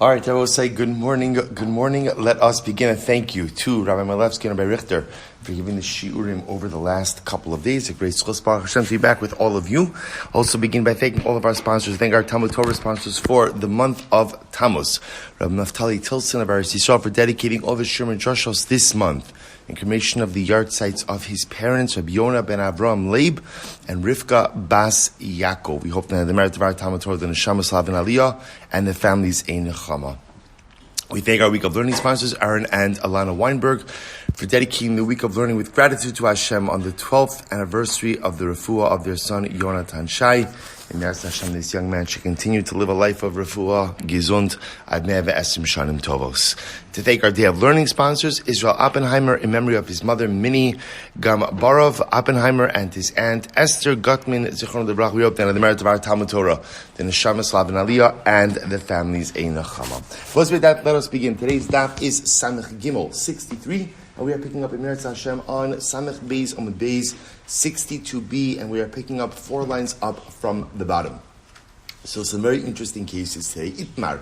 All right, I will say good morning. Good morning. Let us begin. A thank you to Rabbi Malevsky and Rabbi Richter for giving the shiurim over the last couple of days. A great schus Hashem to be back with all of you. Also begin by thanking all of our sponsors. Thank our TALMUD TORAH sponsors for the month of Tammuz. Rabbi Naftali Tilson of Yisrael for dedicating all the Sherman Drushos this month in commemoration of the yahrzeit of his parents, Rabbi Yona ben Avraham Leyb and Rivka bas Ya'akov. We hope that the merit of our TALMUD TORAH, the Neshama Slav and Aliyah, and the families ein nechama. We thank our Week of Learning sponsors, Aaron and Alana Weinberg, for dedicating the Week of Learning with gratitude to Hashem on the 12th anniversary of the refuah of their son, Yonatan Shai. And Hashem, this young man should continue to live a life of refuah, gesund, ad 120 shanim tovos. To thank our Day of Learning sponsors, Israel Oppenheimer, in memory of his mother, Minnie Gomborov Oppenheimer, and his aunt, Esther Gutman, Zichron Lebrach. We hope that on the merit of our TALMUD TORAH, the Neshama Slav and Aliyah, and the families ein nechama. With that, let us begin. Today's daf is Samech Gimel 63. And we are picking up in Meretz Hashem on Samech Beis Amud Beis 62b, and we are picking up 4 lines up from the bottom. So some very interesting cases today. Itmar,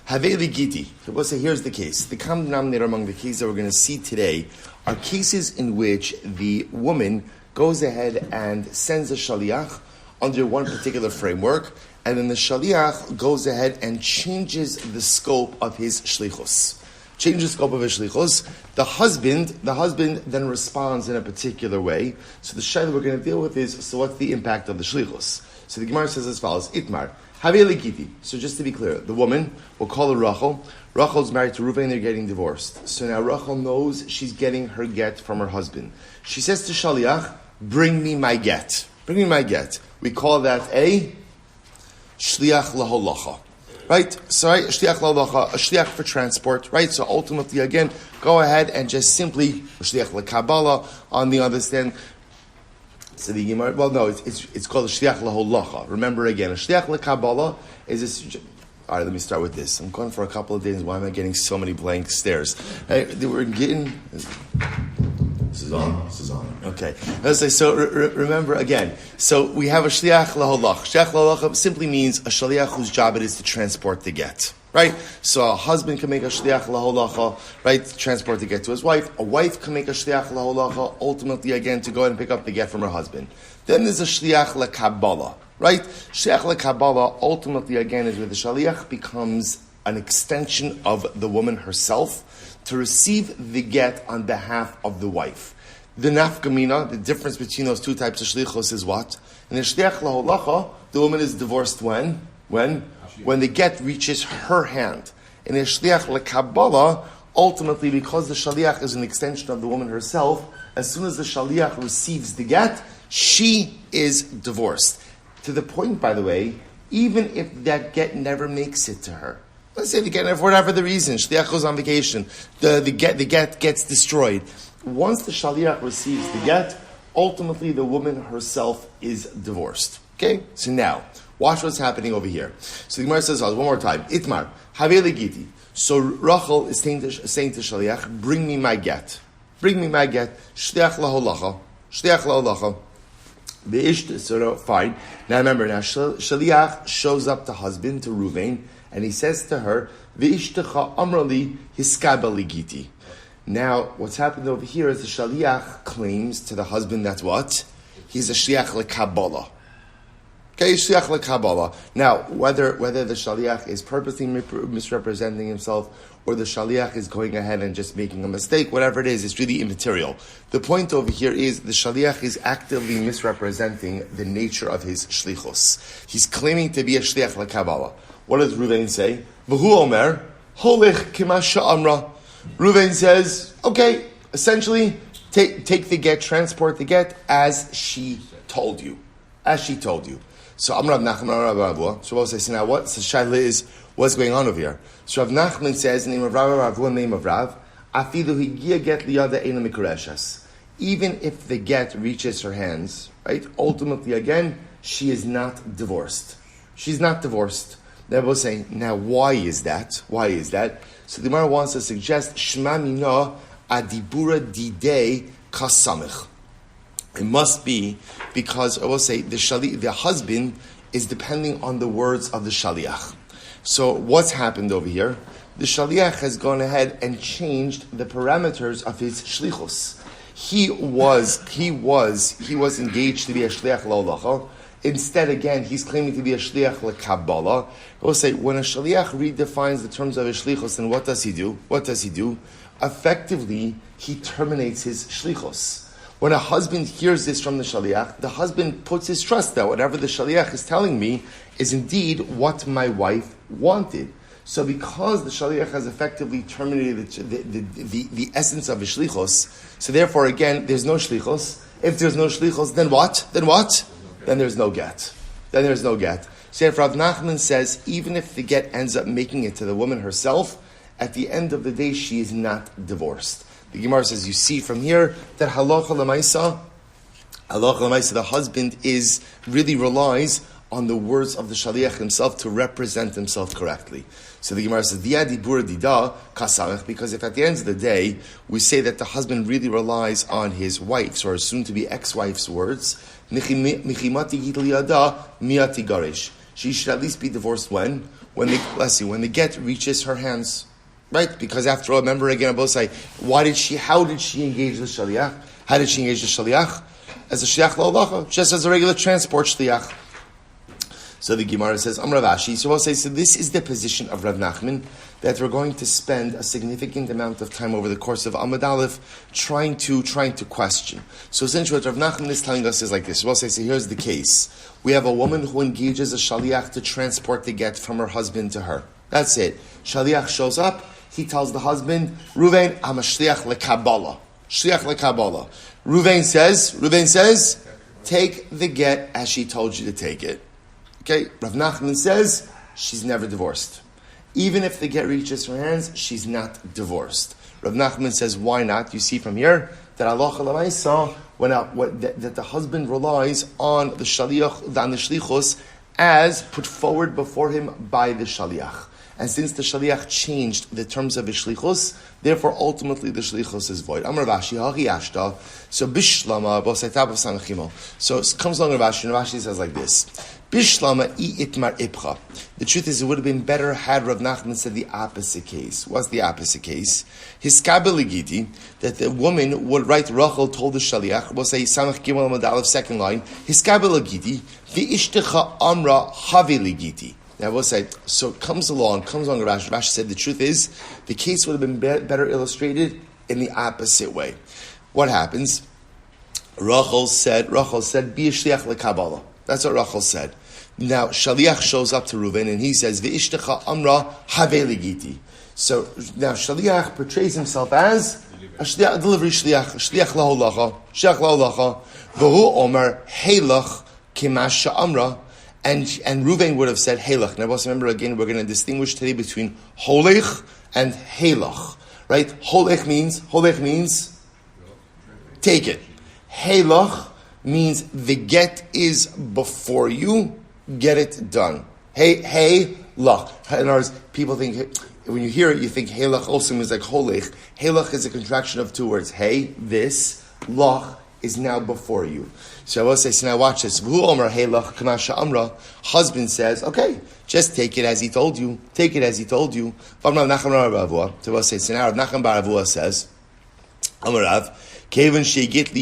Haveli Giti. We'll say here's the case. The common denominator among the cases that we're going to see today are cases in which the woman goes ahead and sends a shaliach under one particular framework, and then the shaliach goes ahead and changes the scope of his shlichus. Change the scope of his shlichus. The husband then responds in a particular way. So the shayla we're going to deal with is, so what's the impact of the shlichus? So the Gemara says as follows, Itmar, Haveli Giti. So just to be clear, the woman, we'll call her Rachel. Rachel's married to Reuven, they're getting divorced. So now Rachel knows she's getting her get from her husband. She says to Shaliach, bring me my get. Bring me my get. We call that a shliach laholacha. Right? So, right, shliach la'halacha, a shliach for transport, right? So ultimately, again, go ahead and just simply, shliach la'kabbalah, on the other stand. So the Gemara, well, no, it's called a shliach la'halacha. Remember again, a shliach la'kabbalah is a, all right, let me start with this. I'm going for a couple of days. Why am I getting so many blank stares? Hey, we're getting... This is on. Okay. Let's say, so remember again. So we have a shliach laholach. Shliach laholach simply means a shaliach whose job it is to transport the get. Right? So a husband can make a shliach laholacha, right, to transport the get to his wife. A wife can make a shliach laholacha, ultimately again to go ahead and pick up the get from her husband. Then there's a shliach lekabbalah, right? Shliach lekabbalah ultimately again is where the shaliach becomes an extension of the woman herself to receive the get on behalf of the wife. The nafkamina, the difference between those two types of shlichos is what? In the shliach laholacha, the woman is divorced when the get reaches her hand. In the shliach lekabbalah, ultimately because the shaliach is an extension of the woman herself, as soon as the shaliach receives the get, she is divorced. To the point, by the way, even if that get never makes it to her. Let's say the get, for whatever the reason, shliach goes on vacation, the get gets destroyed. Once the shaliach receives the get, ultimately the woman herself is divorced. Okay? So now, watch what's happening over here. So the Gemara says, one more time, Itmar, Haveli Giti. So Rachel is saying to shaliach, bring me my get. Bring me my get. Shliach laholacha. Shliach laholacha. So fine. Now remember, shaliach shows up to husband, to Reuven, and he says to her, V'ishtecha amrali hiskabali giti. Now, what's happened over here is the shaliach claims to the husband that what? He's a shliach lekabbalah. Okay, shliach lekabbalah. Now, whether the shaliach is purposely misrepresenting himself or the shaliach is going ahead and just making a mistake, whatever it is, it's really immaterial. The point over here is the shaliach is actively misrepresenting the nature of his shlichus. He's claiming to be a shliach lekabbalah. What does Reuven say? V'hu omer, holich kima sha'amra. Reuven says, okay, essentially, take the get, transport the get as she told you. As she told you. So Amrav Nachman, so we'll say, so now what? So Shaila is, what's going on over here? So Rav Nachman says, name of Rav, name of Rav, afilu higia get liyada eina mikureshes. Even if the get reaches her hands, right? Ultimately, again, she is not divorced. She's not divorced. They're both saying, now why is that? Why is that? So the Gemara wants to suggest, Shma mina adibura didei kasamich. It must be because, I will say, the husband is depending on the words of the shaliach. So what's happened over here? The shaliach has gone ahead and changed the parameters of his shlichus. He was engaged to be a shliach la'olacha. Instead, again, he's claiming to be a shliach l'kabbalah. We'll say, when a shliach redefines the terms of his shlichus, then what does he do? Effectively, he terminates his shlichus. When a husband hears this from the shaliach, the husband puts his trust that whatever the shaliach is telling me is indeed what my wife wanted. So because the shaliach has effectively terminated the essence of his shlichus, so therefore, again, there's no shlichus. If there's no shlichus, then what? Then there's no get. So if Rav Nachman says, even if the get ends up making it to the woman herself, at the end of the day, she is not divorced. The Gemara says, you see from here that halacha l'maisa, the husband really relies on the words of the shaliach himself to represent himself correctly. So the Gemara says, because if at the end of the day, we say that the husband really relies on his wife's or soon-to-be ex-wife's words, she should at least be divorced when the get reaches her hands. Right? Because after all, remember again, both say, how did she engage the shaliach? How did she engage the shaliach? As a shliach la'olacha, just as a regular transport shliach. So the Gemara says, Rav Ashi. So we'll say, so this is the position of Rav Nachman, that we're going to spend a significant amount of time over the course of Amud Aleph trying to question. So essentially what Rav Nachman is telling us is like this. We'll say, so here's the case. We have a woman who engages a shaliach to transport the get from her husband to her. That's it. Shaliach shows up. He tells the husband, Ruvain, I'm a shliach lekabbalah. Ruvain says, take the get as she told you to take it. Okay, Rav Nachman says, she's never divorced. Even if the get reaches her hands, she's not divorced. Rav Nachman says, why not? You see from here that halacha l'maisa, that the husband relies on the shaliach, on the shlichus, as put forward before him by the shaliach. And since the shaliach changed the terms of his shlichus, therefore ultimately the shlichus is void. Amar Rashi, Hagi Ashta. So Bishlama, Bosaitab of Sanachimo. So it comes along Rashi, and Rashi says like this. Bishlama I itmar ipcha. The truth is, it would have been better had Rav Nachman said the opposite case. What's the opposite case? His kabeligiti, that the woman would write, Rachel told the shaliach, we'll say Samach Gimel Madalev, second line, his kabeligiti, the ishtecha amra haveligiti. Now we'll say, so it comes along Rashi. Rashi said the truth is, the case would have been better illustrated in the opposite way. What happens? Rachel said, be a shliach lekabbalah. That's what Rachel said. Now, Shaliach shows up to Reuven and he says, V'ishtecha amra haveligiti. So now Shaliach portrays himself as a delivery shliach laholacha, v'hu omer heilach kimasha amra. And Reuven would have said Halach. Now, also remember again, we're going to distinguish today between Holech and Halach. Right? Holech means take it. Halach means the get is before you, get it done. Hey, lach. In other words, people think, when you hear it, you think Halach also means like Holech. Halach is a contraction of two words. Hey, this, lach is now before you. So I will say, so now watch this. Husband says, okay, just take it as he told you. Take it as he told you. So I will say, so now Rav Nachman bar Avua says, Amarav, Kevan get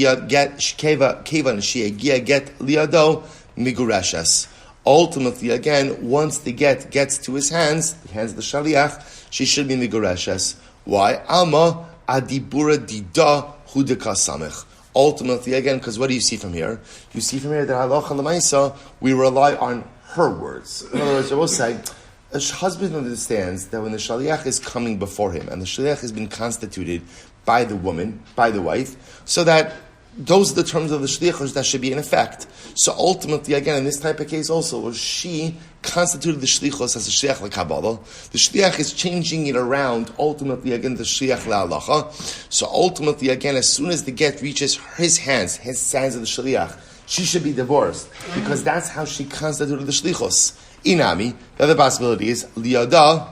liado migurashas. Ultimately, again, once the get gets to his hands, the hands of the shaliach, she should be migurashas. Why? Alma adibura dida hudeka samech. Ultimately, again, because what do you see from here? You see from here that halacha l'maisa, we rely on her words. In other words, I will say, a husband understands that when the shaliach is coming before him, and the shaliach has been constituted by the woman, by the wife, so that those are the terms of the shliachos that should be in effect. So ultimately, again, in this type of case also, she constituted the shlichos as a shliach l'kabbalah. The shliach is changing it around, ultimately, again, the shliach la'alacha. So ultimately, again, as soon as the get reaches his hands of the shliach, she should be divorced, because that's how she constituted the shlichos. Inami, the other possibility is, liyada,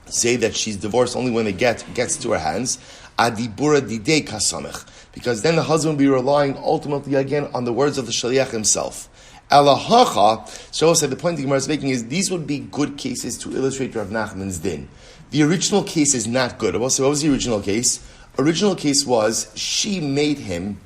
say that she's divorced only when the get gets to her hands, adibura didei kasamech. Because then the husband will be relying ultimately again on the words of the shaliach himself. Alahacha, so also the point the Gemara is making is these would be good cases to illustrate Rav Nachman's din. The original case is not good. Also, what was the original case? Original case was she made him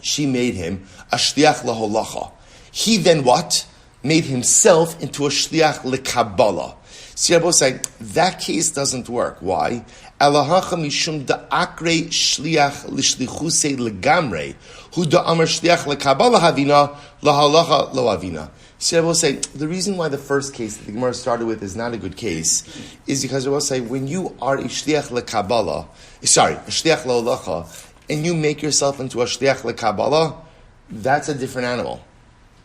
a shliach laholacha. He then what? Made himself into a shliach lekabbalah. See, Rabbi say that case doesn't work. Why? Alahacha mishum da'akre shliach lishlichuse legamre, hu da'amar shliach lekabbalah havina lahalacha lo avina. See, Rabbi say the reason why the first case that the Gemara started with is not a good case is because Rabbi say when you are a shliach lekabbalah, a shliach lahalacha, and you make yourself into a shliach lekabbalah, that's a different animal.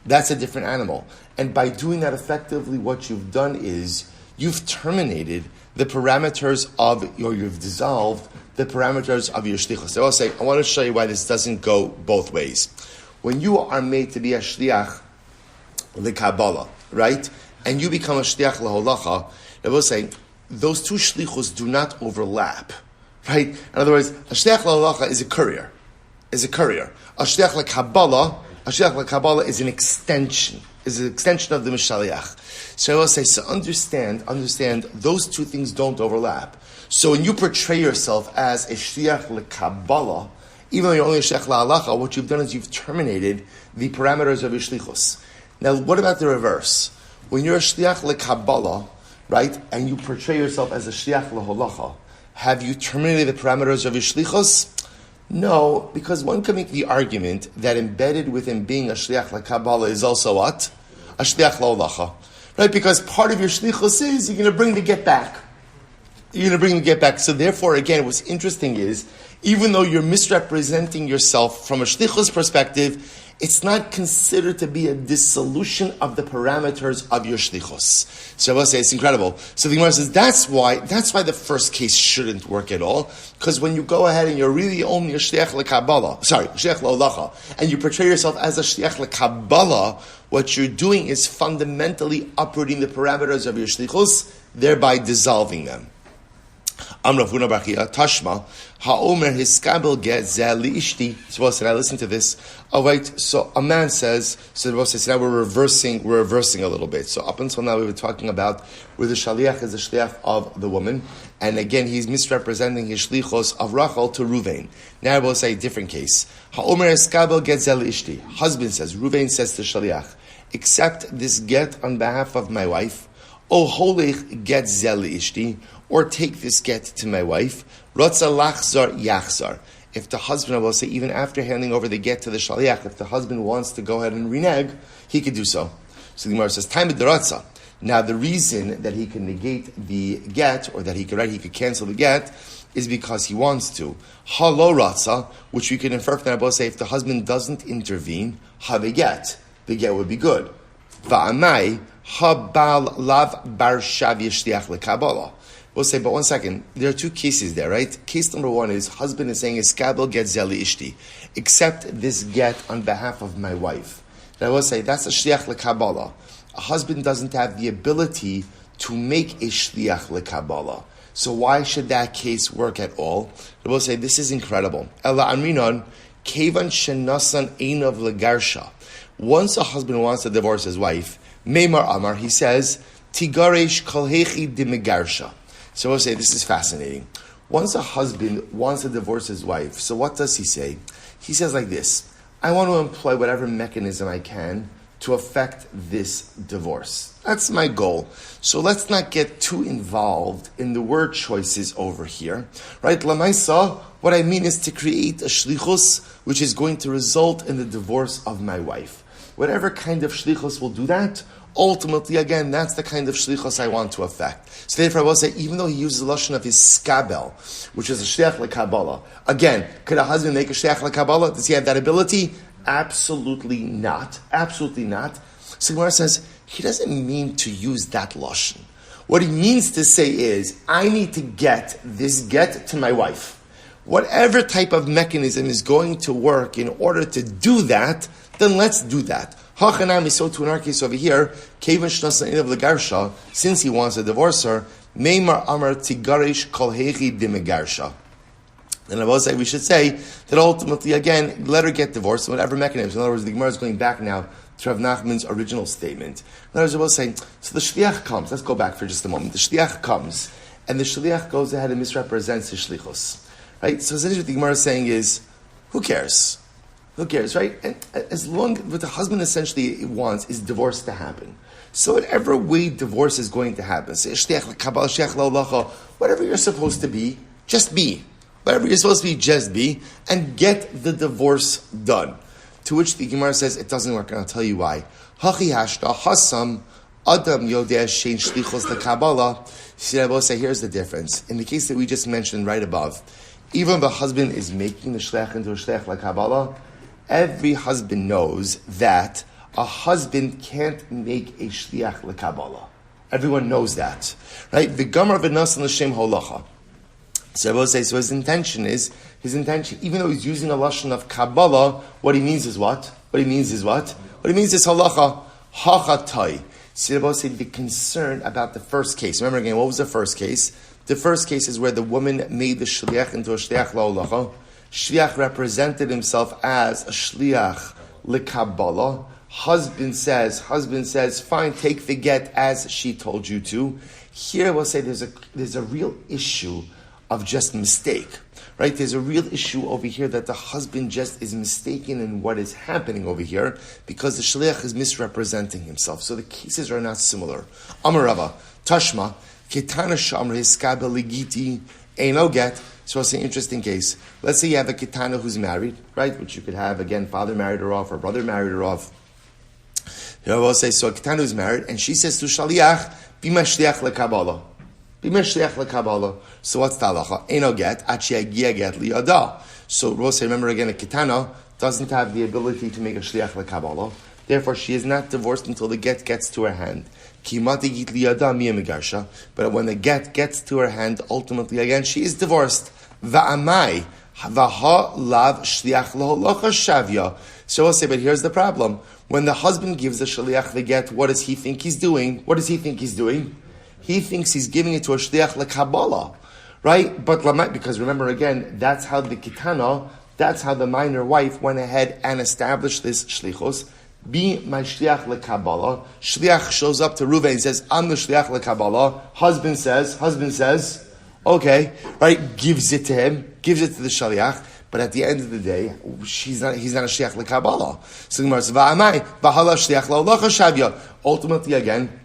That's a different animal. And by doing that effectively, what you've done is you've terminated the parameters of you've dissolved the parameters of your shlichus. So I'll say, I want to show you why this doesn't go both ways. When you are made to be a shliach lekabbalah, right? And you become a shliach laholacha, I will say, those two shlichus do not overlap, right? In other words, a shliach laholacha is a courier. A shliach lekabbalah is an extension. Is an extension of the Mishaliach. So I will say, so understand, those two things don't overlap. So when you portray yourself as a shliach lekabbalah, even though you're only a shliach la'alacha, what you've done is you've terminated the parameters of your shlichus. Now, what about the reverse? When you're a shliach lekabbalah, right, and you portray yourself as a shliach laholacha, have you terminated the parameters of your shlichus? No, because one can make the argument that embedded within being a shliach lekabbalah is also what? A shliach laholacha. Right? Because part of your shlichus is you're going to bring the get back. So therefore, again, what's interesting is, even though you're misrepresenting yourself from a shlichus perspective, it's not considered to be a dissolution of the parameters of your shlichus. So I will say it's incredible. So the Gemara says that's why the first case shouldn't work at all, because when you go ahead and you're really only a shliach laholacha, and you portray yourself as a shliach lekabbalah, what you're doing is fundamentally uprooting the parameters of your shlichus, thereby dissolving them. Amravuna Bachia Tashma Haomer Hiskabel get Zeli Ishti. So I listen to this. Oh wait, so a man says. So the says now we're reversing a little bit. So up until now we were talking about where the shaliach is the shliach of the woman, and again he's misrepresenting his shlichos of Rachel to Ruvain. Now I will say a different case. Haomer Hiskabel get Zeli Ishti. Husband says, Ruvain says to shaliach, accept this get on behalf of my wife. O holech get Zeli Ishti. Or take this get to my wife. Rotza lachzar yachzar. If the husband, I will say, even after handing over the get to the shaliach, if the husband wants to go ahead and renege, he could do so. So the Gemara says, time of the Now the reason that he can negate the get, or that he could cancel the get, is because he wants to. Halo ratza, which we can infer from that, I will say, if the husband doesn't intervene, have a get. The get would be good. Va'amai habal lav bar shav yishliach lekabbalah. We'll say, but one second, there are two cases there, right? Case number one is, husband is saying, Eskabel get zeli ishti. Accept this get on behalf of my wife. And I will say, that's a shliach lekabbalah. A husband doesn't have the ability to make a shliach lekabbalah. So why should that case work at all? I will say, this is incredible. Ela amrinon, kevan shenasan einav legarsha. Once a husband wants to divorce his wife, Meimar Amar, he says, Tigaresh kolhechi dimegarsha. So I'll say, this is fascinating. Once a husband wants to divorce his wife, so what does he say? He says like this, I want to employ whatever mechanism I can to affect this divorce. That's my goal. So let's not get too involved in the word choices over here. Right? Lamaisa, what I mean is to create a shlichus which is going to result in the divorce of my wife. Whatever kind of shlichus will do that, ultimately, again, that's the kind of shlichus I want to affect. So therefore, I will say, even though he uses the lashon of his skabel, which is a shliach lekabbalah, again, could a husband make a shliach lekabbalah? Does he have that ability? Absolutely not. Absolutely not. So Gemara says, he doesn't mean to use that lashon. What he means to say is, I need to get this get to my wife. Whatever type of mechanism is going to work in order to do that, then let's do that. Hachanami, so to in our case over here, Kevan Shnasan Inav Legarsha, since he wants to divorce her, Meimar Amar Tigarish Kolhechi Dimegarsha. Then I will say, we should say that ultimately, again, let her get divorced, whatever mechanism. In other words, the Gemara is going back now to Rav Nachman's original statement. In other words, I was saying, so the shliach comes. Let's go back for just a moment. The shliach comes, and the shliach goes ahead and misrepresents his shlichus. Right? So essentially what the Gemara is saying is, who cares? Who cares, right? And as long what the husband essentially wants is divorce to happen. So whatever way divorce is going to happen, say whatever you're supposed to be, just be. Whatever you're supposed to be, just be, and get the divorce done. To which the Gemara says it doesn't work, and I'll tell you why. Hachi hashta hasam adam yodeh shein shlichos lekabala. See, I will say here's the difference. In the case that we just mentioned right above, even if the husband is making the shliach into a shliach lekabala, every husband knows that a husband can't make a shliach lekabala. Everyone knows that, right? The Gomer v'nasan l'shem holacha. So I will say, so his intention, even though he's using a lashon of kabbalah, what he means is what? What he means is halacha, hachatai. So I will say the concern about the first case. Remember again, what was the first case? The first case is where the woman made the shliach into a shliach la'olacha. Shliach represented himself as a shliach lekabbalah. Husband says, fine, take the get as she told you to. Here I will say there's a real issue of just mistake, right? There's a real issue over here that the husband just is mistaken in what is happening over here because the shliach is misrepresenting himself. So the cases are not similar. Amarava, Tashma, Ketana Shamra, Hiskaba Ligiti, Eino Get. So it's an interesting case. Let's say you have a Ketana who's married, right? Which you could have, again, father married her off or brother married her off. Here I will say, so a Ketana who's married, and she says to Shaliach, Bima Shliach LeKabbalah. So what's the halacha? Eino get, achi get liyada. So we'll say, remember again, a ketana doesn't have the ability to make a shliach lekabbalah. Therefore, she is not divorced until the get gets to her hand. Kimati git liyada miya. But when the get gets to her hand, ultimately again, she is divorced. Va'amai vaha lav shliach laholacha shavya. So we'll say, but here's the problem: when the husband gives the shliach the get, what does he think he's doing? He thinks he's giving it to a shliach lekabbalah, right? But because remember again, that's how the minor wife went ahead and established this shlichus. Be my shliach lekabbalah. Shliach shows up to Reuven and says, "I'm the shliach lekabbalah." Husband says, okay, right? Gives it to him, gives it to the shliach. But at the end of the day, he's not a shliach lekabbalah. So the Gemara says, "Va'amai v'hala shliach la'olacha shavya." Ultimately, again,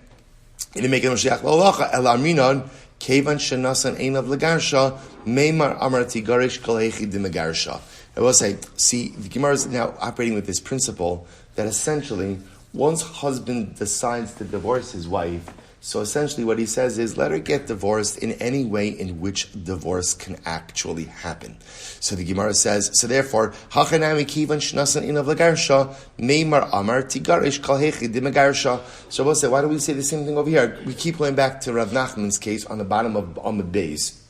he didn't make it Mashiach la'olacha el aminon kevan shenasan einav legarsha meimar amarti garish kol hechi dimegarsha. I will say, see, the Gemara is now operating with this principle that essentially, once husband decides to divorce his wife, so essentially what he says is, let her get divorced in any way in which divorce can actually happen. So the Gemara says, so therefore, hachanami kivan shnasan inav legarsha meimar amar tigarish kol hechi dimegarsha. So we'll say, why do we say the same thing over here? We keep going back to Rav Nachman's case on the bottom of Amud Beis.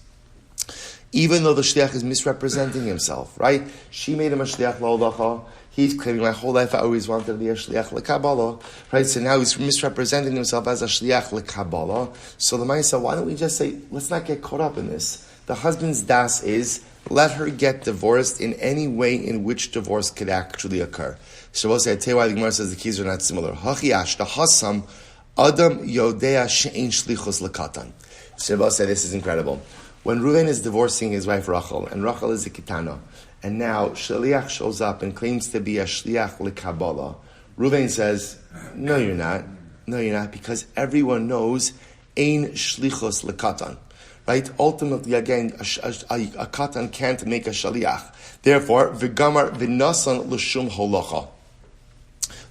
Even though the shliach is misrepresenting himself, right? She made him a shliach la'olacha. He's claiming, my whole life I always wanted to be a shliach lekabbalah, right? So now he's misrepresenting himself as a shliach lekabbalah. So the Ma'aseh, why don't we just say, let's not get caught up in this. The husband's das is, let her get divorced in any way in which divorce could actually occur. So we'll say, I tell you why the Gemara says the keys are not similar. Hachiash, the hasam, adam yodea she'ein shlichus lekatan. So we'll say, this is incredible. When Reuven is divorcing his wife Rachel, and Rachel is a ketana, and now Shaliach shows up and claims to be a shliach lekabbalah, Reuven says, no you're not, because everyone knows ein shlichus lekatan. Right? Ultimately, again, a katan can't make a shaliach. Therefore, v'gamar v'nasan l'shum holacha.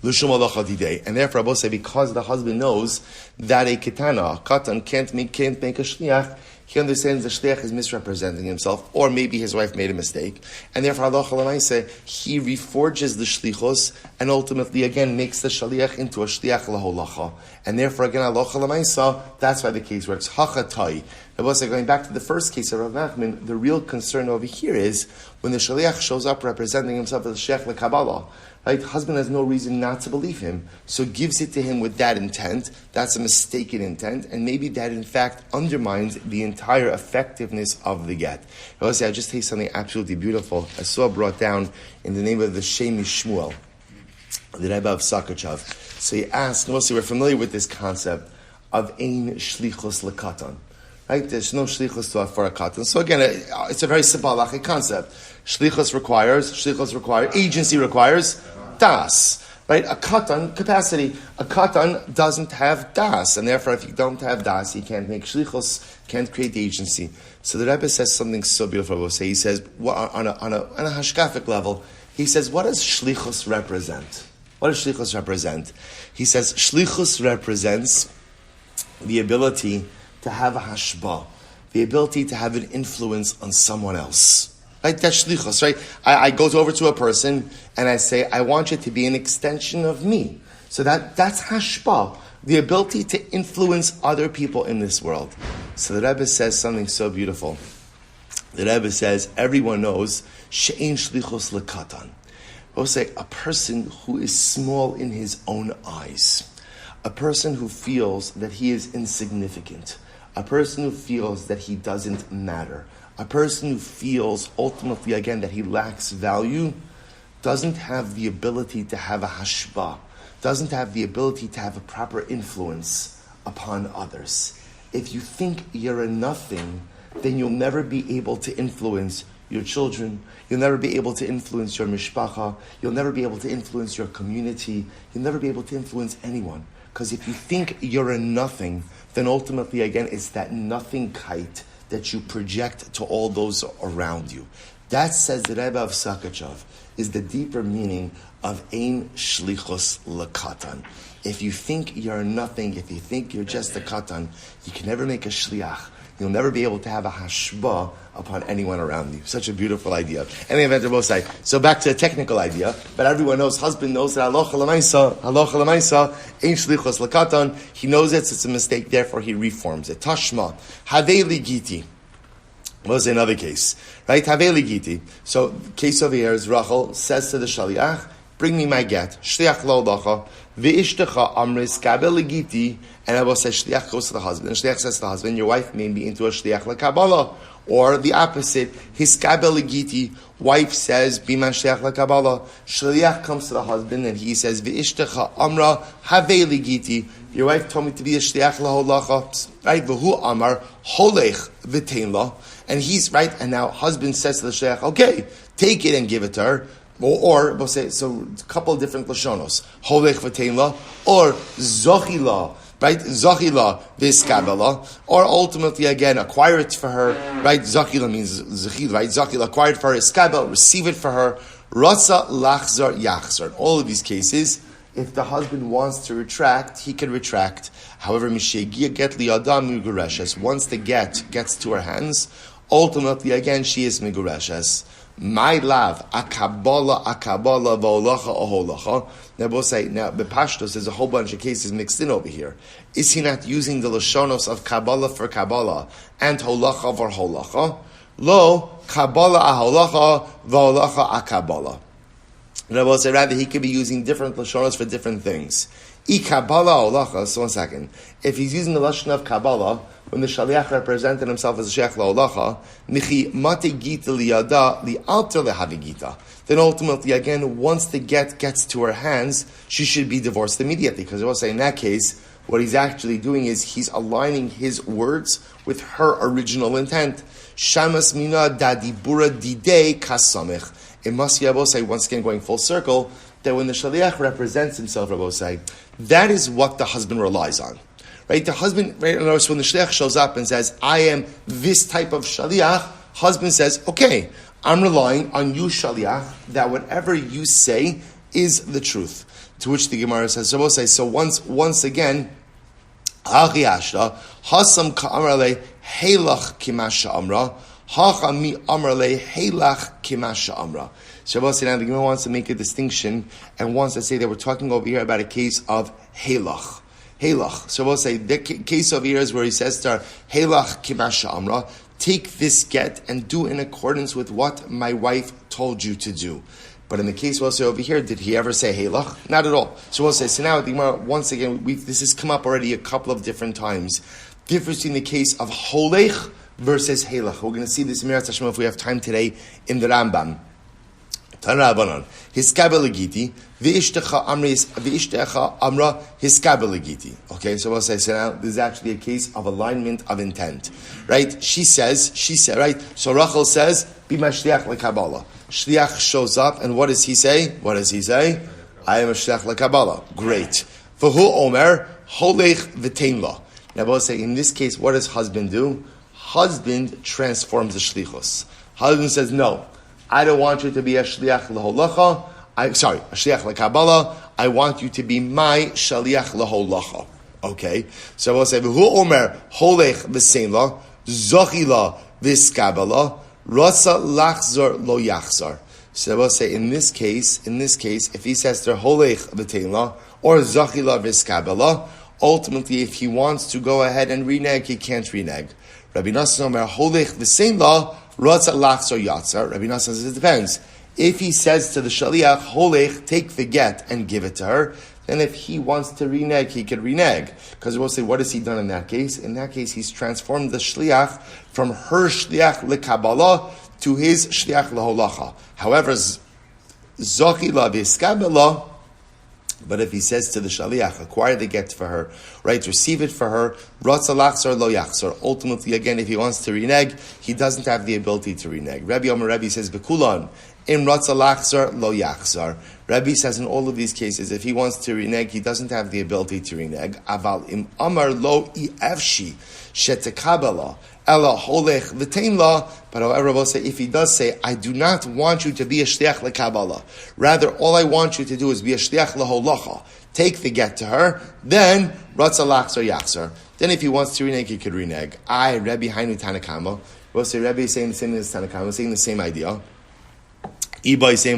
L'shum holacha didei. And therefore, I will say, because the husband knows that a ketana, a katan, can't make a shliach, he understands the shliach is misrepresenting himself, or maybe his wife made a mistake, and therefore halacha l'maaseh he reforges the shlichus and ultimately again makes the shaliach into a shliach laholacha, and therefore again halacha l'maaseh that's why the case works. Hachatai. Going back to the first case of Rav Nachman, the real concern over here is when the shaliach shows up representing himself as a shliach lekabbalah. Right? Husband has no reason not to believe him, so gives it to him with that intent. That's a mistaken intent, and maybe that in fact undermines the entire effectiveness of the get. I just say something absolutely beautiful. I saw brought down in the name of the Shemi Shmuel. the Rebbe of Sakachav. So he asked, mostly we're familiar with this concept of ein shlichus lekatan. Right? There's no shlichus for a katan. So again, it's a very simple halachic concept. Shlichus requires, agency requires das. Right? A katan, capacity. A katan doesn't have das. And therefore, if you don't have das, you can't make shlichus, can't create agency. So the Rebbe says something so beautiful. He says, on a hashkafic level, he says, what does shlichus represent? What does shlichus represent? He says, shlichus represents the ability to have a hashba, the ability to have an influence on someone else. Right? That's shlichus, right? I go over to a person and I say, I want you to be an extension of me. So that's hashba, the ability to influence other people in this world. So the Rebbe says something so beautiful. The Rebbe says, everyone knows, she'ein shlichus lekatan. We'll say, a person who is small in his own eyes. A person who feels that he is insignificant. A person who feels that he doesn't matter. A person who feels, ultimately, again, that he lacks value, doesn't have the ability to have a hashba, doesn't have the ability to have a proper influence upon others. If you think you're a nothing, then you'll never be able to influence your children, you'll never be able to influence your mishpacha, you'll never be able to influence your community, you'll never be able to influence anyone. Because if you think you're a nothing, then ultimately, again, it's that nothing-kite that you project to all those around you. That, says the Rebbe of Sakachav, is the deeper meaning of ein shlichus lekatan. If you think you're nothing, if you think you're just a katan, you can never make a shliach. You'll never be able to have a hashba upon anyone around you. Such a beautiful idea. Any event, both sides. So back to a technical idea, but everyone knows, husband knows that halacha l'maisa, ein shlichus lekatan. He knows it's a mistake, therefore he reforms it. Tashma, haveli giti. Was another case, right? Haveli giti. So, case over here is Rachel says to the shaliach, bring me my get. Shliach lo lacha. Ve'ishtecha amris kabel giti. And Abba says, shliach goes to the husband. And shliach says to the husband, your wife made me into a shliach lekabbalah. Or the opposite, his kabel giti. Wife says, biman shliach lekabbalah. Shliach comes to the husband and he says, ve'ishtecha amra haveli giti. Your wife told me to be a shliach laholacha. Right? V'hu amar holech v'tein la. And he's right, and now husband says to the shliach, okay, take it and give it to her. Or we'll say, so a couple of different lashonos. Holech v'tein la, or zochila, right? Zochila v'skabela, or ultimately again, acquire it for her, right? Zochila means zechil, right? Zochila, acquire it for her, skabel, receive it for her. Ratza lachzar yachzar. In all of these cases, if the husband wants to retract, he can retract. However, mishegia get liyadam migureshes. Once the get gets to her hands, ultimately, again, she is migureshes. My love, akabola, v'olacha, oholacha. Now, we'll say, now, Bepashtos, there's a whole bunch of cases mixed in over here. Is he not using the lashonos of Kabbalah for Kabbalah and holacha for holacha? Lo, Kabbalah aholacha, v'olacha akabola. Now, we'll say, rather, he could be using different lashonos for different things. Kabbalah holacha, so 1 second. If he's using the lashon of Kabbalah, when the shaliach represented himself as a sheikh la'olacha, michi mate gita liyada li'alter lehavi gita. Then ultimately, again, once the get gets to her hands, she should be divorced immediately. Because I will say, in that case, what he's actually doing is he's aligning his words with her original intent. Shamas mina dadibura didei kasamich. It must be, I will say, once again, going full circle, that when the shaliach represents himself, I will say, that is what the husband relies on. Right, the husband, right, notice when the shliach shows up and says, I am this type of shaliach, husband says, okay, I'm relying on you, shaliach, that whatever you say is the truth. To which the Gemara says, so once again, hasam ka'amrale heilach kimasha amra, hachami amrale heilach kimasha amra. Shabbos, the Gemara wants to make a distinction and wants to say that we're talking over here about a case of heilach. Heilach. So we'll say, the case over here is where he says to her, Heilach kimasha amra, take this get and do in accordance with what my wife told you to do. But in the case we'll say over here, did he ever say Heilach? Not at all. So we'll say, so now the Gemara, once again, this has come up already a couple of different times. Difference between the case of Holech versus Heilach. We're going to see this in Hashem if we have time today in the Rambam. Tanrabanan. Hiskabeligiti. V'ishtecha amra hiskabeligiti. Okay, so we'll say, so now this is actually a case of alignment of intent. Right? She said, right? So Rachel says, be my shliach lekabbalah. Shliach shows up, and what does he say? I am a shliach lekabbalah. Great. V'hu omer, holech v'tein la. Now we'll say, in this case, what does husband do? Husband transforms the shlichus. Husband says, no, I don't want you to be a shliach leholacha. A shliach lekabbalah. I want you to be my shliach leholacha. Okay, so we'll say, "V'hu omer holech v'sein zochi la v'skabbalah rasa lachzor lo yachzor." So we'll say, in this case, if he says to her holech v'tein la or zochi la v'skabbalah, ultimately, if he wants to go ahead and renege, he can't renege. Rabbi Nassan omer holech v'sein la rasa lachzor yatzar. Rabbi Nassan says it depends. If he says to the shaliach, holech, take the get and give it to her, then if he wants to renege, he could renege. Because we'll say, what has he done in that case? In that case, he's transformed the shliach from her shliach lekabbalah to his shliach leholacha. However, zochi la v'skabbalah, but if he says to the shaliach, acquire the get for her, right, receive it for her, ratza lachzor lo yachzor. Ultimately, again, if he wants to renege, he doesn't have the ability to renege. Rabbi says, bekulan, im ratza lachzor lo yachzor. Rabbi says in all of these cases, if he wants to renege, he doesn't have the ability to renege. Aval im amar lo ifshi shetekabala ela holech v'tein la. But however, we'll say, if he does say, I do not want you to be a shliach lekabala, rather all I want you to do is be a shliach leholacha, take the get to her, then ratza lachzor yachzor. Then if he wants to renege, he could renege. Rabbi Hainu Tanakama. We'll say Rabbi is saying the same thing as Tanakama, saying the same idea. We'll say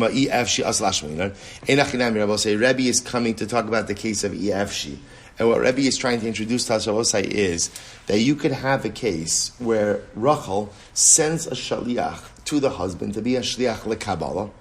Rabbi is coming to talk about the case of EFC. And what Rabbi is trying to introduce to us is that you could have a case where Rachel sends a shaliach to the husband to be a shliach lekabbalah,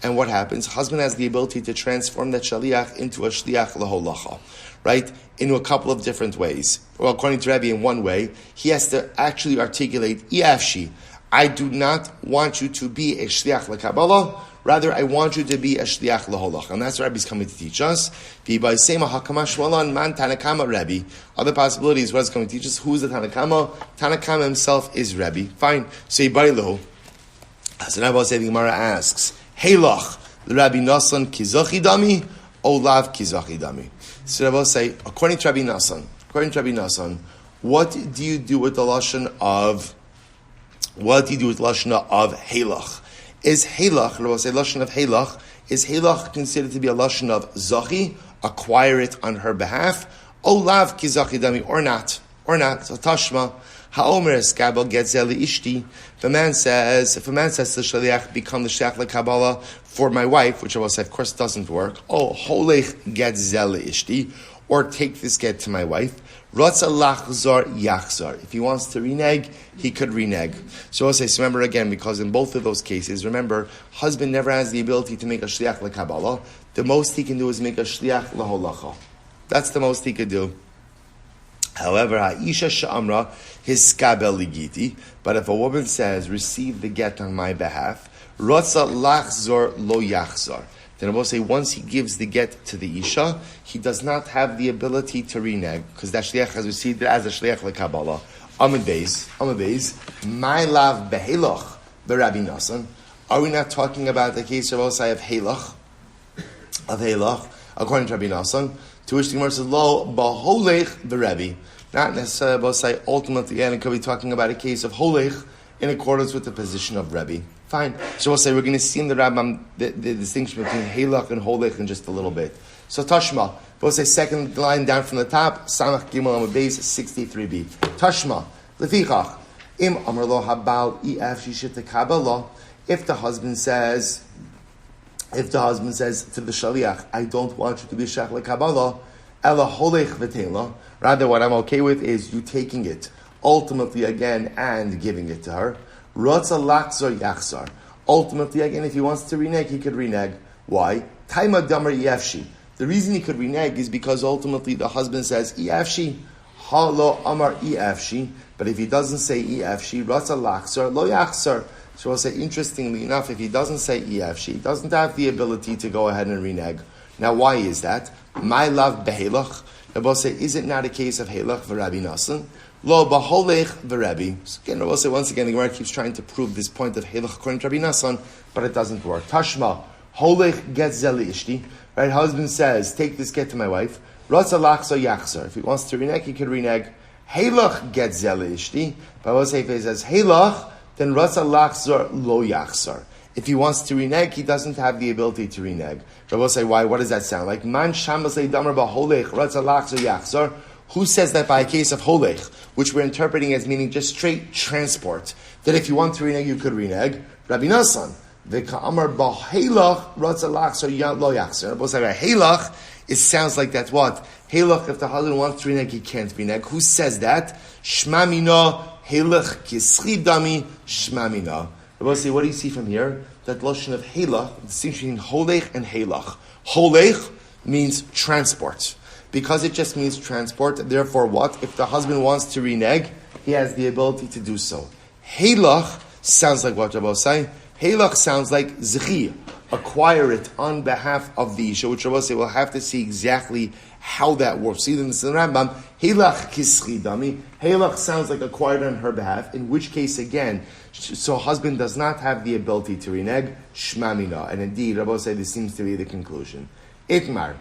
and what happens? Husband has the ability to transform that shaliach into a shliach leholacha, right? Into a couple of different ways. Well, according to Rabbi, in one way, he has to actually articulate EFC. I do not want you to be a shliach lekabbalah. Rather, I want you to be a shliach leholach. And that's what Rabbi's coming to teach us. Other possibilities, what it's going to teach us? Who is the Tanakama? Tanakama himself is Rabbi. Fine. So, Yibailu. So now the Gemara asks, Heilach, the Rabbi Nassan kizachi dami, olav kizachi dami. So Rabbi will say, according to Rabbi Nassan, what do you do with the lashon of Heilach? Is Heilach, Rabbi will say, lashon of Heilach, is Heilach considered to be a lashon of zachi, acquire it on her behalf, olav kizachi dami, or not. So tashma, ha'omer eskabel getzeli ishti. If a man says to the shaliach, become the shliach lekabbalah for my wife, which I will say, of course, doesn't work. Oh, holech getzeli ishti, or take this get to my wife. Ratza lachzor yachzor. If he wants to renege, he could renege. So I'll say, so remember again, because in both of those cases, remember, husband never has the ability to make a shliach lekabbalah. The most he can do is make a shliach leholacha. That's the most he could do. However, ha'isha sha'amra hiskabel ligiti. But if a woman says, receive the get on my behalf, ratza lachzor lo yachzor. Then I will say, once he gives the get to the Isha, he does not have the ability to renege, because that shliach has received it as a shliach lekabbalah. Amid Beis, my love behelach Rabbi Nassan. Are we not talking about the case of Osai of Heilach, according to Rabbi Nassan? To which the Gemara says, lo baholech Rabbi. Not necessarily Osai. Ultimately, and it could be talking about a case of holech in accordance with the position of Rabbi. Fine. So we'll say we're going to see in the Rambam the distinction between Heilach and Holech in just a little bit. So Tashma, we'll say second line down from the top, Samach Gimel Amud Beis 63b. Tashma, Lefichach, Im Amar Lo Habal Ef Shishit Kabbalah. If the husband says to the shaliach, I don't want you to be shach lekabbalah, ela holech v'teila. Rather, what I'm okay with is you taking it ultimately again and giving it to her. Ratza lachzor yachzor. Ultimately, again, if he wants to renege, he could renege. Why? Taima damar yefshi. The reason he could renege is because ultimately the husband says yefshi, ha lo amar yefshi. But if he doesn't say yefshi, ratza lachzor lo yachzor. So we'll say, interestingly enough, if he doesn't say EF, she doesn't have the ability to go ahead and renege. Now, why is that? My love behelach. We'll say, is it not a case of helach v'Rabbi Nasan? Lo b'holech v'Rabbi. So again, we'll say once again, the Gemara keeps trying to prove this point of helach according to Rabbi Nasan, but it doesn't work. Tashma, holech get zeli ishti. Right, husband says, take this get to my wife. Ratza lachso yachzor. If he wants to renege, he could renege. Helach get zeli ishti. But we'll say if he says helach, then ratza lachzor lo yachzor. If he wants to renege, he doesn't have the ability to renege. So we'll say, why? What does that sound like? Man shamasei damar b'holech ratza lachzor yachzor. Who says that by a case of holech, which we're interpreting as meaning just straight transport, that if you want to renege, you could renege? Rabbi Nasan. V'ka'amar b'helach ratza lachzor lo yachzor. We'll say by helach, it sounds like that's what? Helach, if the husband wants to renege, he can't renege. Who says that? Shma mina helach kischid dami shma mina. We'll say, what do you see from here? That lashon of helach, the distinction between holech and helach. Holech means transport. Because it just means transport, therefore what? If the husband wants to renege, he has the ability to do so. Helach sounds like what Rabbi say. Helach sounds like zchi, acquire it on behalf of the Isha, which Rabbi say we'll have to see exactly how that works. See, this is the Rambam. Helach kischid dami. Helach sounds like acquired on her behalf, in which case, again, so husband does not have the ability to renege, shma mina. And indeed, Rabbi say this seems to be the conclusion. Itmar.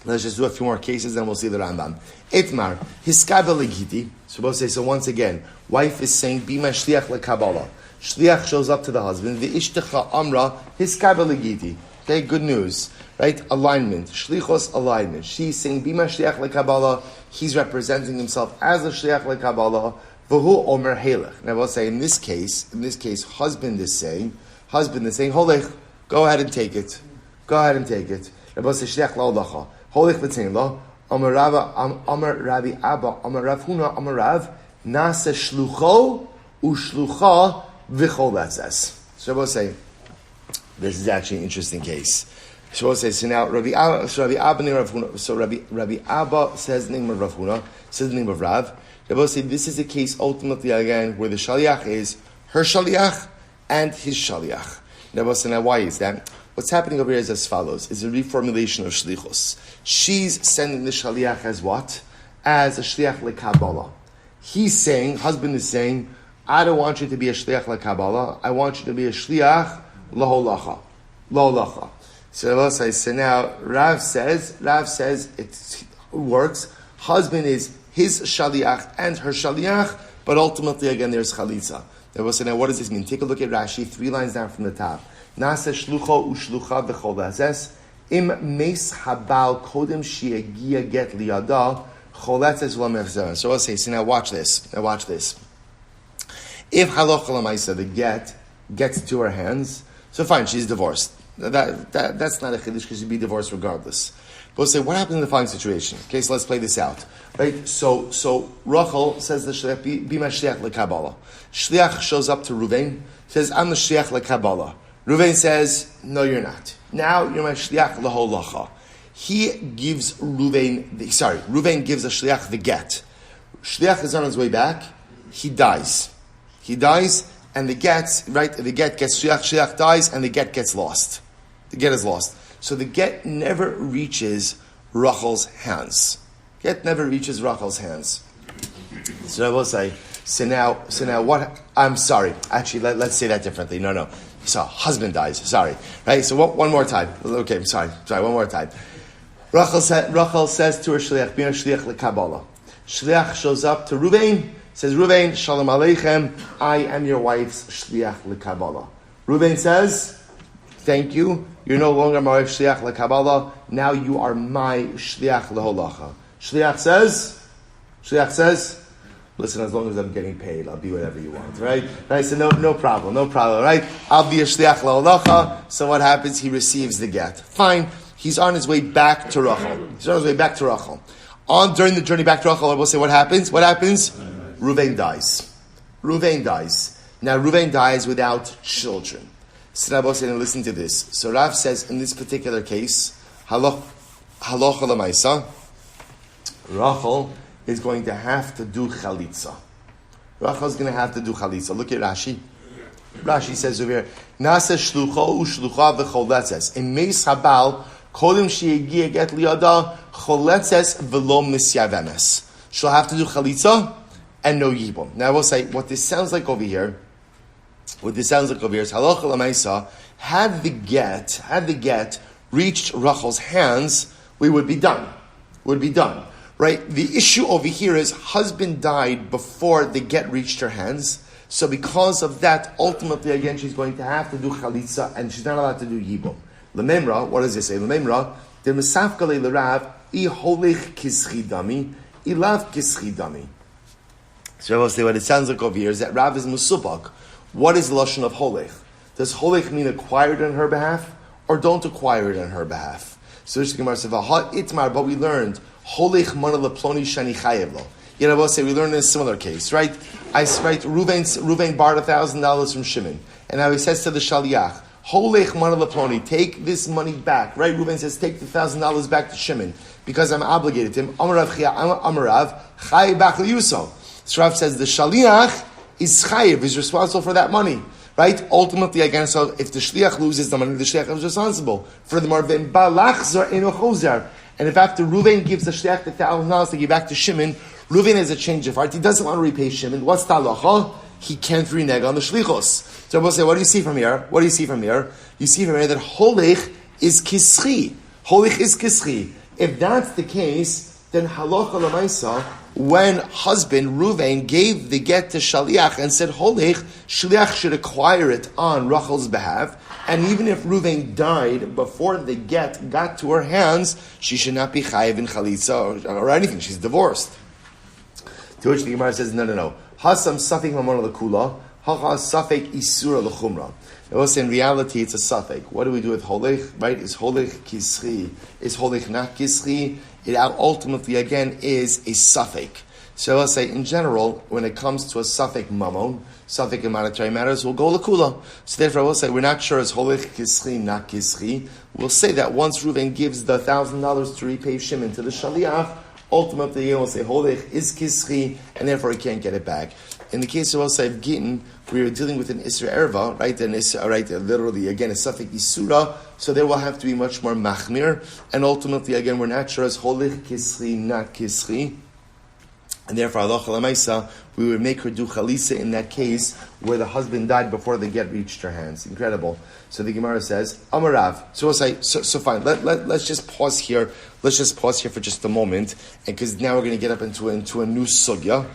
Let's just do a few more cases, then we'll see the Rambam. Itmar, hiskabel legiti. So Rabbi say, so once again, wife is saying, bima shliach lekabala. Shliach shows up to the husband. V'ishtecha amra hiskabel legiti. Okay, good news, right? Alignment, shlichos alignment. She's saying bima shliach lekabala. He's representing himself as a shliach lekabala. V'hu omer helech. Now we'll say in this case, husband is saying, holech, go ahead and take it. Go ahead and take it. Rabbi say shliach la'olacha. Holech v'tzein la. Amar Rabbi Abba. Amar Rav Huna. Amar Rav. Nase shlucho u'shlucha. So we'll say, this is actually an interesting case. So we'll say, so now Rabbi Abba says the name of Rav Huna, says the name of Rav. We'll say this is a case ultimately again where the shaliach is her shaliach and his shaliach. We'll say, now why is that? What's happening over here is as follows: it's a reformulation of shlichus. She's sending the shaliach as what? As a shliach lekabbalah. He's saying, husband is saying, I don't want you to be a shliach lekabbalah. I want you to be a shliach laholacha. Laholacha. So now Rav says it works. Husband is his shaliach and her shaliach, but ultimately again there's chalitza. Now what does this mean? Take a look at Rashi, 3 lines down from the top. Nase shlucha ushlucha v'chol hazes im meis habal kodem she'agia get liyada choletzes v'lamechzer. So so now watch this. If halacha l'maisa, the get gets to her hands, so fine, she's divorced. That's not a chiddush because she'd be divorced regardless. But we'll say, what happened in the following situation? Okay, so let's play this out. Right? So Rachel says the shliach, be my shliach lekabbalah. Shliach shows up to Ruvain, says, I'm the shliach lekabbalah. Ruvain says, no, you're not. Now you're my shliach laholacha. Ruvain gives the shliach the get. Shliach is on his way back. He dies, and the get gets shliach dies, and the get gets lost. The get is lost. So the get never reaches Rachel's hands. Get never reaches Rachel's hands. So I will say, so now what? I'm sorry. Actually, let's say that differently. No. So husband dies. Sorry. Right. So one more time. Okay. I'm sorry. One more time. Rachel says to her shliach, "Be a shliach lekabbalah." Shliach shows up to Ruvain. Says, Ruvain, Shalom Aleichem, I am your wife's shliach lekabbalah. Ruvain says, thank you. You're no longer my wife's shliach lekabbalah. Now you are my shliach leholacha. Shliach says, listen, as long as I'm getting paid, I'll be whatever you want, right? Right? So no problem, right? I'll be a shliach leholacha. So what happens? He receives the get. Fine. He's on his way back to Rachel. During the journey back to Rachel, I will say, what happens? Ruvain dies. Now Ruvain dies without children. So Rabbi said, listen to this. So Rav says, in this particular case, halacha l'maisa, Rachel is going to have to do chalitza. Look at Rashi. Rashi says over here, Nasa shlucha u'shlucha v'choletzes. In meis habal, kodim she'egia get liyada, choletzes v'lo misyavemes. She'll have to do chalitza and no yibum. Now I will say, what this sounds like over here is halacha l'maisa, had the get reached Rachel's hands, we would be done. Right? The issue over here is husband died before the get reached her hands. So because of that, ultimately again, she's going to have to do chalitza and she's not allowed to do yibum. Lememra, what does it say? Lememra, the mesafkale l'rav, I holich kischi dami, I lav kischi dami. So I will say what it sounds like over here is that Rav is musubak. What is the lashon of holich? Does holich mean acquired on her behalf or don't acquire it on her behalf? So the Gemara says, itmar, but we learned holich mana leploni shani chayev lo. You know, I will say we learned in a similar case, right? Ruvain borrowed $1,000 from Shimon, and now he says to the shaliach, "Holech mana leploni, take this money back." Right? Ruvain says, "Take the $1,000 back to Shimon because I'm obligated to him." Amarav chay bach liyuso. So Rav says the shaliach is chayiv, is responsible for that money. Right? Ultimately, again, so if the shliach loses the money, the shliach is responsible. Furthermore, ben balach zor eno chozar. And if after Ruvain gives the shliach the $1,000 to give back to Shimon, Ruvain has a change of heart. He doesn't want to repay Shimon. What's the halacha? He can't renege on the shlichos. So we'll say, what do you see from here? You see from here that holich is kischi. Holich is kischi. If that's the case, then halacha l'maisa, when husband Ruvain gave the get to shaliach and said holich, shaliach should acquire it on Rachel's behalf. And even if Ruvain died before the get got to her hands, she should not be chayiv in chalitza or anything. She's divorced. To which the Gemara says, no. Hasam safek mamona lekula, hacha safek isura lechumra. It was in reality, it's a safek. What do we do with holich? Right? Is holich kischi? Is holich not kischi? It ultimately, again, is a safek. So I'll say, in general, when it comes to a safek mamon, safek in monetary matters, we'll go lekula. So therefore, I will say, we're not sure is holich kischi, not kischi. We'll say that once Reuven gives the $1,000 to repay Shimon to the shaliach, ultimately, he will say, holich is kischi, and therefore he can't get it back. In the case of Osai Gittin, we are dealing with an Isra Erva, right? Literally, again, a Safek Isura, so there will have to be much more machmir, and ultimately, again, we're not sure as holich kischi, not kischi, and therefore, halacha l'maisa, we would make her do chalisa in that case where the husband died before the get reached her hands. Incredible. So the Gemara says, Amarav. So we'll say, so fine. Let's just pause here. Let's just pause here for just a moment, and because now we're going to get up into a new sugya.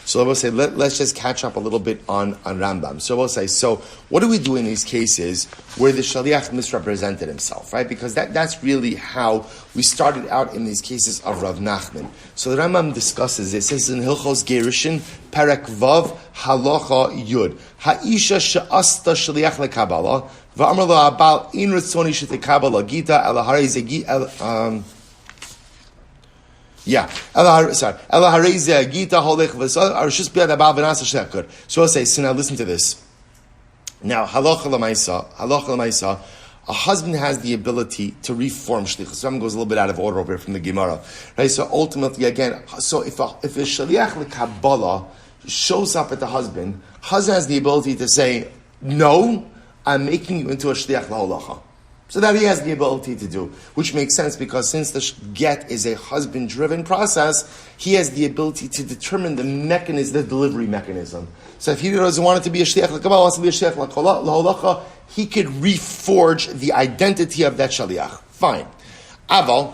So I will say, let's just catch up a little bit on Rambam. So I will say, so what do we do in these cases where the shaliach misrepresented himself, right? Because that's really how we started out in these cases of Rav Nachman. So the Rambam discusses this. This is in Hilchos Gerushin, Perek Vav, Halacha Yud. Ha'isha she'asta shaliach lekabala, v'amar lo abal in ritzoni shetekabala gita, ala harei zegi, So I'll say, so now listen to this. Now, halacha l'maisa, a husband has the ability to reform shlichus. Some goes a little bit out of order over here from the Gemara. Right? So ultimately, again, so if a shaliach l'kabbalah shows up at the husband has the ability to say, no, I'm making you into a shliach l'holacha. So that he has the ability to do, which makes sense because since the get is a husband-driven process, he has the ability to determine the mechanism, the delivery mechanism. So if he doesn't want it to be a shliach l'kabbalah, wants to be a shliach l'holacha, he could reforge the identity of that shaliach. Fine. Aval,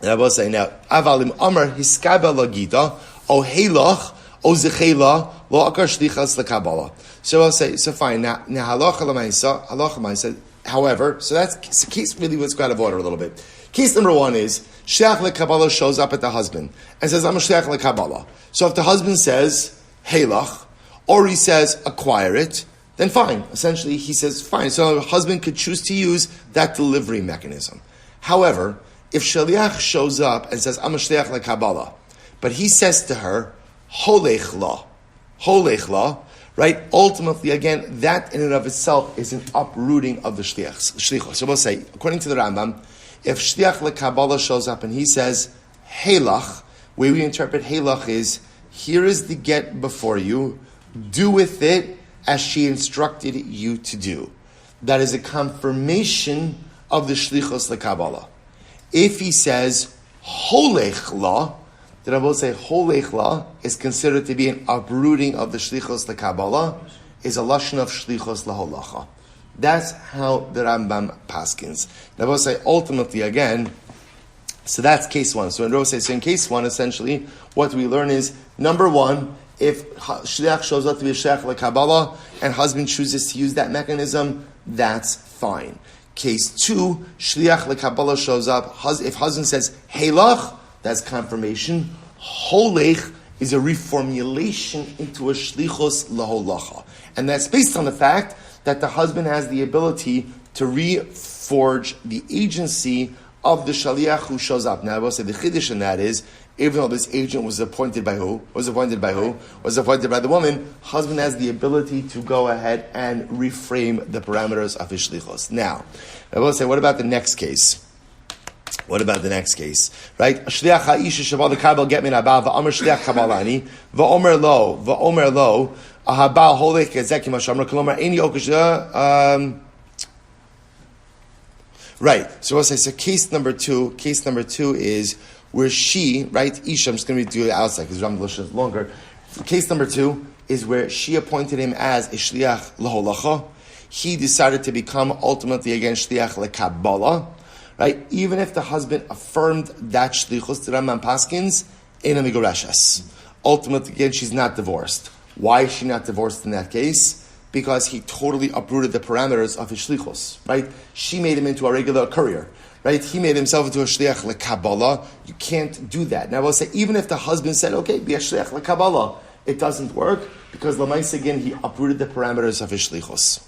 and I will say now, aval im amar hiskaba lagita o heilach o zechela lo akar shlichas l'kabbalah. So I'll say, so fine. Now halacha l'maisa. However, so that's case really was out of order a little bit. Case number one is shliach lekabbalah shows up at the husband and says, "I'm a shliach lekabbalah." So if the husband says "heilach" or he says "acquire it," then fine. Essentially, he says fine. So the husband could choose to use that delivery mechanism. However, if shliach shows up and says, "I'm a shliach lekabbalah," but he says to her "holech la," right? Ultimately, again, that in and of itself is an uprooting of the shlichus. So we'll say, according to the Rambam, if shliach lekabbalah shows up and he says heilach, where we interpret heilach is, here is the get before you, do with it as she instructed you to do. That is a confirmation of the shlichus lekabbalah. If he says holech la, then I will say holech la is considered to be an uprooting of the shlichus lekabbalah, is a lashon of shlichus laholacha. That's how the Rambam paskins. Now I will say ultimately again. So that's case one. So in case one, essentially, what we learn is, number one, if shliach shows up to be a shliach lekabbalah and husband chooses to use that mechanism, that's fine. Case two, shliach lekabbalah shows up. If husband says heilach, that's confirmation. Holech is a reformulation into a shlichus laholacha, and that's based on the fact that the husband has the ability to reforge the agency of the shaliach who shows up. Now I will say the chiddush in that is, even though this agent was appointed by who? Was appointed by the woman. Husband has the ability to go ahead and reframe the parameters of his shlichus. Now, I will say, what about the next case? Right? Shliach ha'isha shaval lekabel get min habal va'amar shliach kabalani va'omer lo ahabal holech gezek mashamra kolomar eini okasha. Right. So we'll say, so case number two is where she, right, Isha, I'm just going to do it outside because Ramdalash is longer. Case number two is where she appointed him as a shliach laholacha. He decided to become ultimately again shliach lekabbalah, right? Even if the husband affirmed that shlichus to Rambam Paskins, in a migurashas. Ultimately, again, she's not divorced. Why is she not divorced in that case? Because he totally uprooted the parameters of his shlichus, right? She made him into a regular courier, right? He made himself into a shliach lekabbalah. You can't do that. Now I will say, even if the husband said, okay, be a shliach lekabbalah, it doesn't work because l'maisa again, he uprooted the parameters of his shlichus.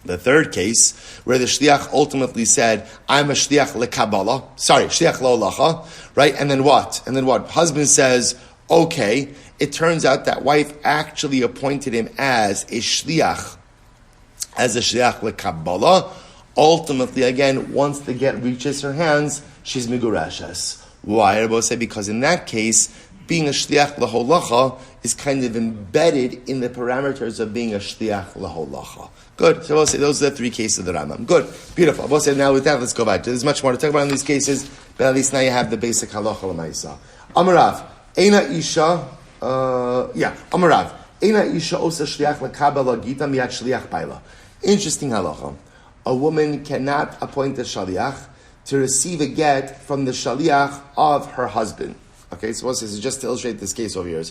The third case, where the shliach ultimately said, I'm a shliach lekabbalah, shliach laholacha, right? And then what? Husband says, okay, it turns out that wife actually appointed him as a shliach lekabbalah. Ultimately, again, once the get reaches her hands, she's migurashas. Why? I will say because in that case, being a shliach laholacha is kind of embedded in the parameters of being a shliach laholacha. Good. So we'll say those are the three cases of the Rambam. Good. Beautiful. We'll say now with that, let's go back. There's much more to talk about in these cases, but at least now you have the basic halacha l'maisa. Amarav, Eina Isha. Amarav. Eina Isha osa shliach lekabbalah gita miyat shliach baila. Interesting halacha. A woman cannot appoint a shaliach to receive a get from the shaliach of her husband. Okay, so this is just to illustrate this case over here.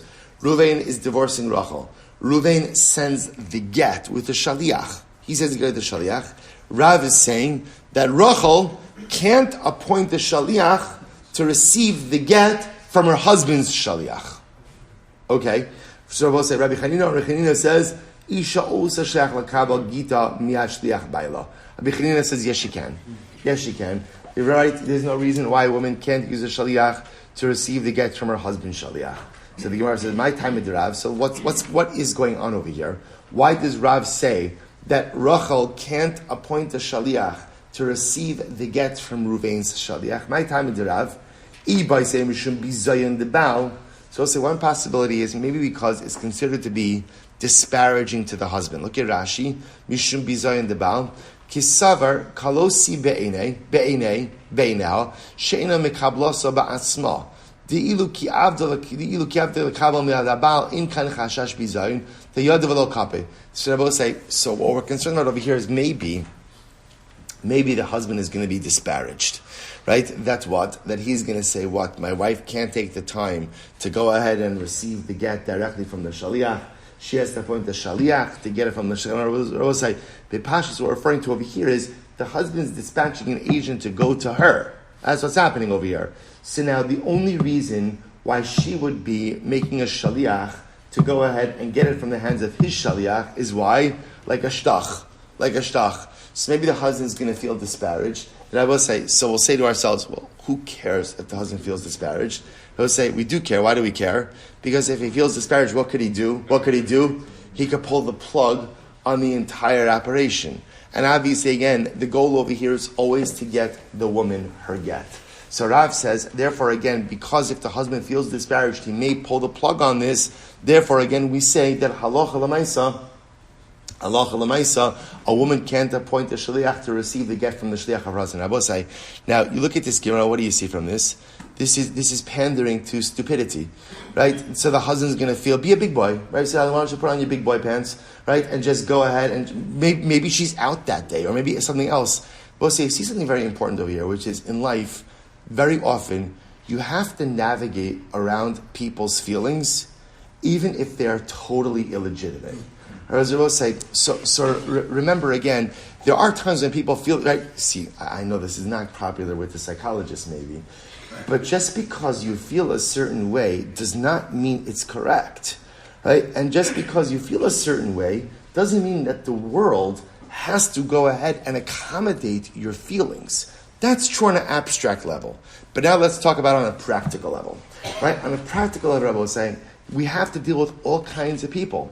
Ruvain is divorcing Rachel. Ruvain sends the get with the shaliach. He says the get with the shaliach. Rav is saying that Rachel can't appoint the shaliach to receive the get from her husband's shaliach. Okay, so we'll say Rabbi Chanina says Isha osa shliach lekabel gita miyat shliach baila. Rabbi Chanina says yes she can. Yes she can. You're right. There's no reason why a woman can't use a shaliach to receive the get from her husband's shaliach. So the Gemara says my time with Rav. So what is going on over here? Why does Rav say that Rachel can't appoint a shaliach to receive the get from Ruvain's shaliach? My time with Rav. By saying we shouldn't be zayin the bow. So I'll say one possibility is maybe because it's considered to be disparaging to the husband. Look at Rashi. Mishum bizayin the baal. Kisavar kalosi be'inei she'ina mekablosa ba'asma. Di'ilu ki avdel lekabel mi'ad baal in kan chashash bizayin the yad v'lo kape. So I will say, so what we're concerned about over here is maybe the husband is going to be disparaged. Right? That's what? That he's going to say what? My wife can't take the time to go ahead and receive the get directly from the shaliach. She has to appoint the shaliach to get it from the shaliach. The pashas we're referring to over here is the husband's dispatching an agent to go to her. That's what's happening over here. So now the only reason why she would be making a shaliach to go ahead and get it from the hands of his shaliach is why? Like a shtach. So maybe the husband's going to feel disparaged. And I will say, so we'll say to ourselves, well, who cares if the husband feels disparaged? He'll say, we do care. Why do we care? Because if he feels disparaged, what could he do? He could pull the plug on the entire operation. And obviously, again, the goal over here is always to get the woman her get. So Rav says, therefore again, because if the husband feels disparaged, he may pull the plug on this. Therefore again, we say that halacha l'maisa, a woman can't appoint a shliach to receive the get from the shliach of her husband. Now, you look at this Gemara, what do you see from this? This is pandering to stupidity, right? So the husband's going to feel, be a big boy, right? So why don't you put on your big boy pants, right? And just go ahead and maybe she's out that day, or maybe it's something else. But see something very important over here, which is in life, very often, you have to navigate around people's feelings, even if they are totally illegitimate. So remember again, there are times when people feel, right? See, I know this is not popular with the psychologists maybe, but just because you feel a certain way does not mean it's correct, right? And just because you feel a certain way doesn't mean that the world has to go ahead and accommodate your feelings. That's true on an abstract level. But now let's talk about it on a practical level, right? On a practical level, I was saying, we have to deal with all kinds of people.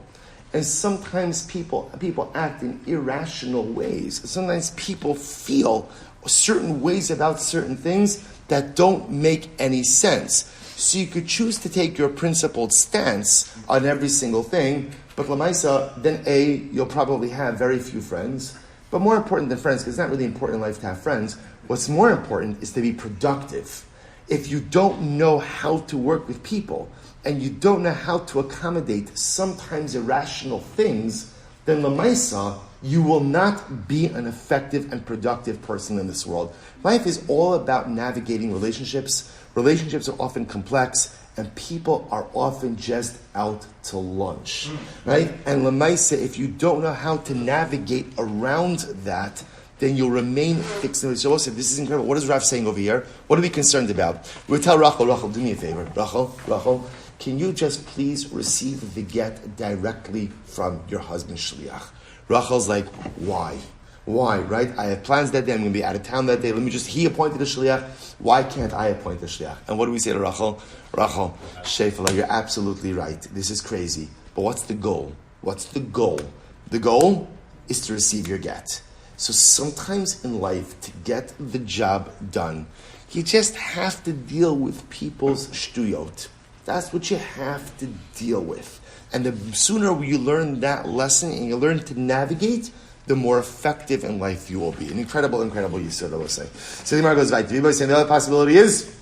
And sometimes people act in irrational ways. Sometimes people feel certain ways about certain things that don't make any sense. So you could choose to take your principled stance on every single thing, but Lamaisa, then you'll probably have very few friends. But more important than friends, because it's not really important in life to have friends, what's more important is to be productive. If you don't know how to work with people, and you don't know how to accommodate sometimes irrational things, then Lamaisa, you will not be an effective and productive person in this world. Life is all about navigating relationships. Relationships are often complex, and people are often just out to lunch, right? And Lamaisa, if you don't know how to navigate around that, then you'll remain fixed. So also, this is incredible. What is Rav saying over here? What are we concerned about? We tell Rachel, do me a favor. Rachel, can you just please receive the get directly from your husband's shliach? Rachel's like, why? Why, right? I have plans that day. I'm going to be out of town that day. He appointed a shliach. Why can't I appoint a shliach? And what do we say to Rachel? Rachel, Shefala, you're absolutely right. This is crazy. But what's the goal? What's the goal? The goal is to receive your get. So sometimes in life, to get the job done, you just have to deal with people's shtuyot. That's what you have to deal with. And the sooner you learn that lesson and you learn to navigate, the more effective in life you will be. An incredible yisod, I will say. So the Gemara goes right. The other possibility is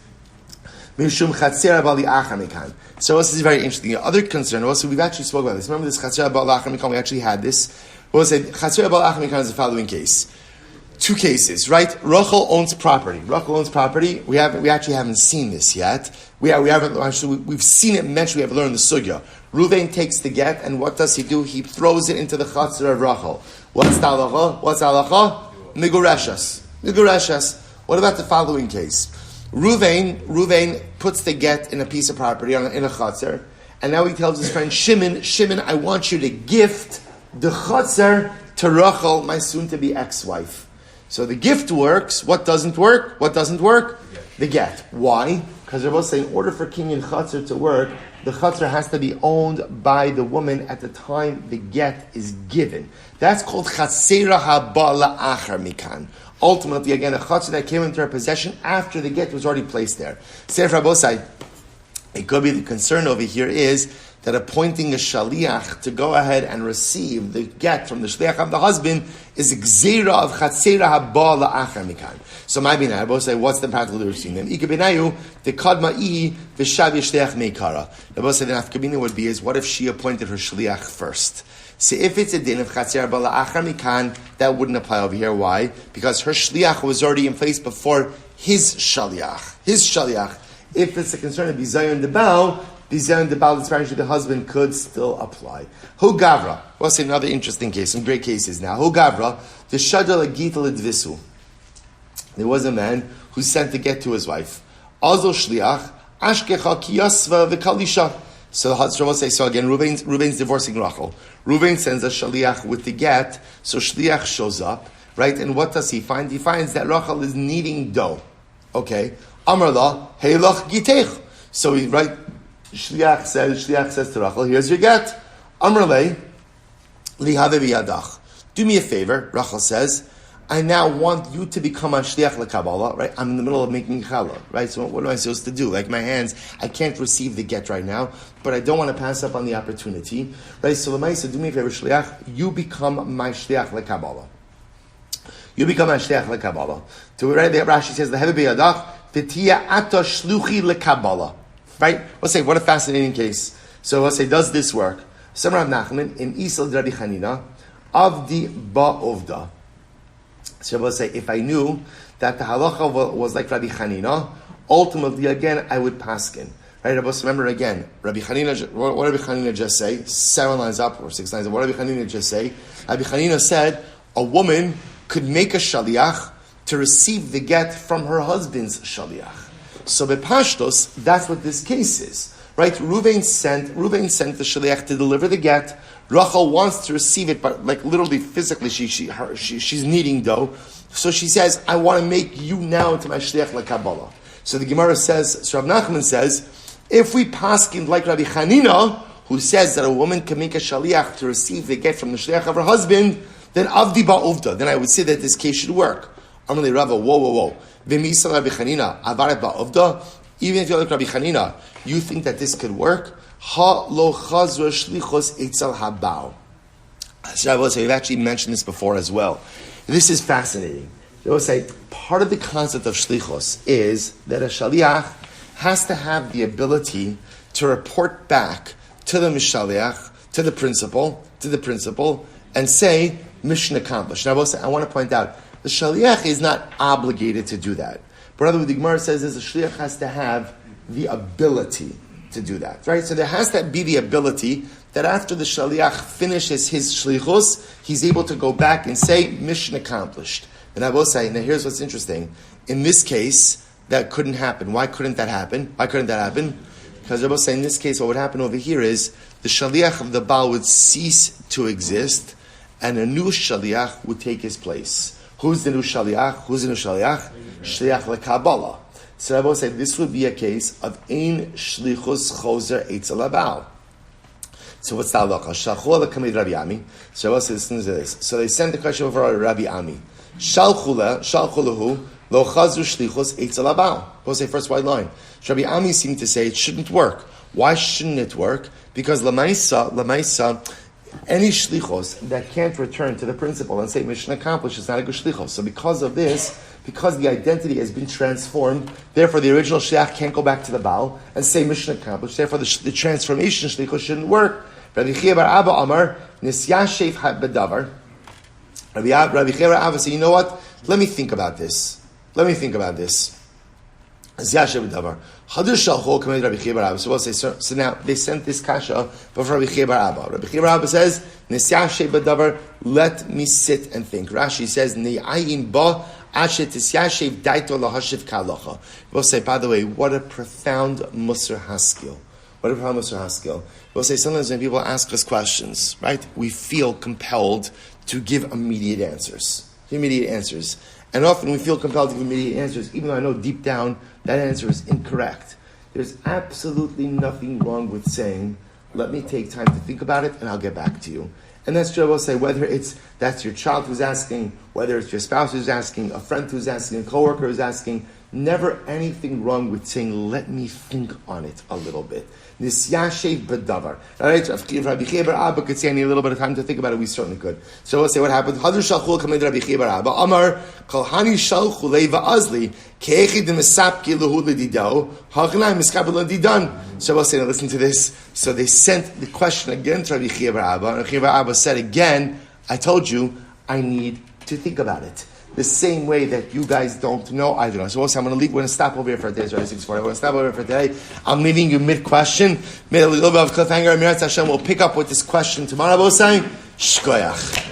Mishum Chatzera Bali Achar Mikan. So this is very interesting. The other concern, also we've actually spoken about this. Remember this Chatzera Bali Achar Mikan, we actually had this. We'll say Chatzera Bali Achar Mikan is the following case. Two cases, right? Rachel owns property. We actually haven't seen this yet. We've seen it mentioned. We have learned the sugya. Ruvain takes the get, and what does he do? He throws it into the chatzar of Rachel. What's the halacha? Nigureshas. What about the following case? Ruvain puts the get in a piece of property in a chatzar, and now he tells his friend Shimon, I want you to gift the chatzar to Rachel, my soon-to-be ex-wife. So the gift works. What doesn't work? The get. Why? Because they're both saying in order for kinyan chatzar to work, the chatzar has to be owned by the woman at the time the get is given. That's called chatzera haba la'achar mikan. Ultimately, again, a chatzar that came into her possession after the get was already placed there. Seif Rabosai, it could be the concern over here is that appointing a shaliach to go ahead and receive the get from the shaliach of the husband is a gzeira of chatzera haba la'achar mikan. So my binay, I both say, what's the practical difference between them? Ika binayu, the kadma'i, v'shav yishleach meikara. I both say the nafkamina would be is, what if she appointed her shaliach first? So if it's a din of chatzera haba la'achar mikan, that wouldn't apply over here. Why? Because her shaliach was already in place before his shaliach. If it's a concern of bizayon debal, especially the husband could still apply. Hu gavra. What's another interesting case? Some great cases now. Hu gavra. The shadal agita ledvisu. There was a man who sent the get to his wife. Azol shliach ashkecha kiyasva v'kalisha. So the husband will say. So again, Reuven's divorcing Rachel. Reuven sends a shaliach with the get. So shliach shows up, right? And what does he find? He finds that Rachel is kneading dough. Okay. Amarla heilach gitech. So he right. Shliach says to Rachel, here's your get. Amrlei, lihave biyadach. Do me a favor, Rachel says, I now want you to become a shliach lekabbalah, right? I'm in the middle of making challah, right? So what am I supposed to do? Like my hands, I can't receive the get right now, but I don't want to pass up on the opportunity, right? So Lamaisa, do me a favor, shliach, you become my shliach lekabbalah. You become my shliach lekabbalah. To right there, Rashi says, the heavy biyadach, v'tiya ata shluchi lekabbalah. Right? Let's say, what a fascinating case. So let's say, does this work? Some Rav Nachman, in Isel Rabbi Chanina, Avdi Ba'ovda. So let's say, if I knew that the halacha was like Rabbi Chanina, ultimately, again, I would paskin. Right? Remember again, Rabbi Chanina, what did Rabbi Chanina just say? 7 lines up, or 6 lines up. What did Rabbi Chanina just say? Rabbi Chanina said, a woman could make a shaliach to receive the get from her husband's shaliach. So bepashtos, that's what this case is. Right? Reuven sent the shaliach to deliver the get. Rachel wants to receive it, but like literally physically, she's needing dough. So she says, I want to make you now into my shliach lekabbalah. So the Gemara says, so Rav Nachman says, if we paskin like Rabbi Chanina, who says that a woman can make a shaliach to receive the get from the shliach of her husband, then avdi ba'uvda, then I would say that this case should work. Amalei Rava, whoa. V'misal Rabbi Chanina, avaret ba'uvda, even if you're like Rabbi Chanina, you think that this could work? Ha lo chazra shlichos etzel habao. So I will say, we've actually mentioned this before as well. This is fascinating. I will say, part of the concept of shlichos is that a shaliach has to have the ability to report back to the mishaliach, to the principal, and say, mission accomplished. Now I will say, I want to point out, the shaliach is not obligated to do that. But rather what the Gemara says is the shaliach has to have the ability to do that, right? So there has to be the ability that after the shaliach finishes his shlichus, he's able to go back and say, mission accomplished. And I will say, now here's what's interesting. In this case, that couldn't happen. Why couldn't that happen? Because I will say, in this case, what would happen over here is the shaliach of the Baal would cease to exist, and a new shaliach would take his place. Who's the new shaliach? Shliach lekabbalah. So I will say this would be a case of ein shlichus choser eitzel habal. So what's the halacha? Shalchu lekamid Rabbi Ami. So I will say listen to this. So they sent the question over Rabbi Ami. Shalchu lehu lo chazru shlichus eitzel habal. We'll say first white line. So Rabbi Ami seemed to say it shouldn't work. Why shouldn't it work? Because lamaisa. Any shlichos that can't return to the principal and say mission accomplished is not a good shlichos. So because of this, because the identity has been transformed, therefore the original shliach can't go back to the Baal and say mission accomplished. Therefore the transformation shlichos shouldn't work. Rabbi Chia bar Abba Amar nisyashev bedavar. Rabbi Chia bar Abba said, you know what? Let me think about this. Nisyashev bedavar. So we'll say, so now they sent this kasha before Rabbi Chia bar Abba. Rabbi Chia bar Abba says, nisyashev bedavar, let me sit and think. Rashi says, ni'ayin ba ashet nisyashev daito lahashiv kalacha. We'll say, by the way, what a profound musar haskil. We'll say, sometimes when people ask us questions, right, we feel compelled to give immediate answers. And often we feel compelled to give immediate answers, even though I know deep down that answer is incorrect. There's absolutely nothing wrong with saying, let me take time to think about it and I'll get back to you. And that's true, I will say, whether that's your child who's asking, whether it's your spouse who's asking, a friend who's asking, a coworker who's asking, never anything wrong with saying, let me think on it a little bit. Nisyashev bedavar. Alright, if Rabbi Chia bar Abba could say I need a little bit of time to think about it, we certainly could. So we'll say what happened. Hadr shalchul kamed Rabbi Chia bar Abba. Amar kol hani shalchu leiva azli keechid mesapki lehu ledidao hachnai miskabel ledidan. So we'll say, now listen to this. So they sent the question again to Rabbi Chia bar Abba. And Rabbi Chia bar Abba said again, I told you, I need to think about it. The same way that you guys don't know, I don't know. So also I'm going to leave. We're going to stop over here for today. It's already 6:40. We're going to stop over here for today. I'm leaving you mid-question. Made a little bit of cliffhanger. Hashem will pick up with this question tomorrow. We'll say, Shkoyach.